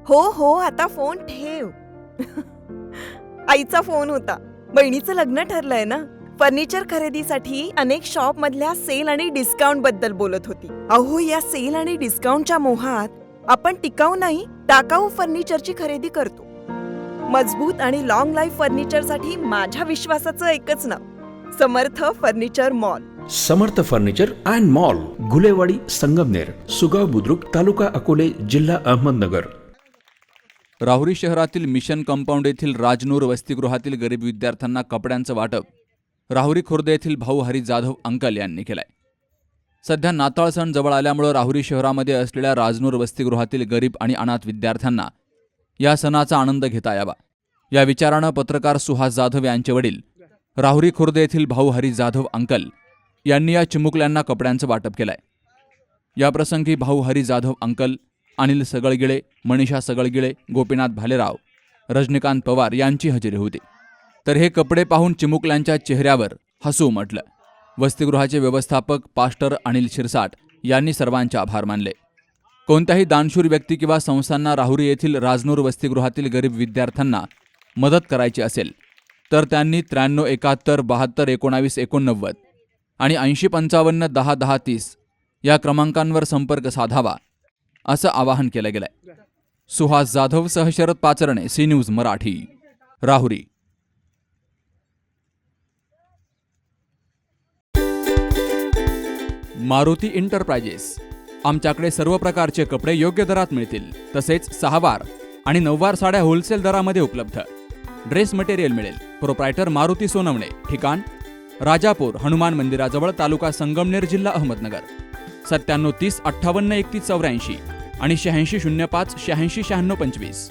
हो हो, आता फोन ठेव. आईचा फोन होता. बहिणीचं लग्न ठरलंय ना. फर्निचर खरेदीसाठी अनेक शॉप मधल्या सेल आणि डिस्काउंट बद्दल बोलत होती. अहो, या सेल आणि डिस्काउंटच्या मोहात आपण टिकाऊ नाही, टाकाऊ फर्निचरची खरेदी करतो. मजबूत आणि लॉंग लाईफ फर्निचरसाठी माझ्या विश्वासाचं एकच नाव, Samarth furniture mall. Samarth furniture and mall, Gulewadi, Sangamner, Sugaon Budruk, taluka Akole, जिल्हा अहमदनगर. राहुरी शहरातील मिशन कंपाऊंड येथील राजनूर वसतिगृहातील गरीब विद्यार्थ्यांना कपड्यांचं वाटप राहुरी खुर्द येथील भाऊ हरी जाधव अंकल यांनी केलंय. सध्या नाताळ सण जवळ आल्यामुळे राहुरी शहरामध्ये असलेल्या राजनूर वसतिगृहातील गरीब आणि अनाथ विद्यार्थ्यांना या सणाचा आनंद घेता यावा या विचारानं पत्रकार सुहास जाधव यांचे वडील राहुरी खुर्द येथील भाऊ हरी जाधव अंकल यांनी या चिमुकल्यांना कपड्यांचं वाटप केलंय. याप्रसंगी भाऊ हरी जाधव अंकल, अनिल सगळगिळे, मनीषा सगळगिळे, गोपीनाथ भालेराव, रजनीकांत पवार यांची हजेरी होती. तर हे कपडे पाहून चिमुकल्यांच्या चेहऱ्यावर हसू उमटलं. वसतिगृहाचे व्यवस्थापक पास्टर अनिल शिरसाट यांनी सर्वांचे आभार मानले. कोणत्याही दानशूर व्यक्ती किंवा संस्थांना राहुरी येथील राजनूर वसतिगृहातील गरीब विद्यार्थ्यांना मदत करायची असेल तर त्यांनी 93 71 72 19 89 आणि 80 55 10 10 30 या क्रमांकांवर संपर्क साधावा असं आवाहन केलं गेलंय. सुहास जाधव सह Sharad Pacharne, C news Marathi, Rahuri. Maruti enterprises. आमच्याकडे सर्व प्रकारचे कपडे योग्य दरात मिळतील. तसेच 6 वार आणि 9 वार साड्या होलसेल दरामध्ये उपलब्ध. ड्रेस मटेरियल मिळेल. प्रोप्रायटर मारुती सोनवणे. ठिकाण राजापूर, हनुमान मंदिराजवळ, तालुका संगमनेर, जिल्हा अहमदनगर. 97 30 58 31 84 आणि 86 05 86 96 25.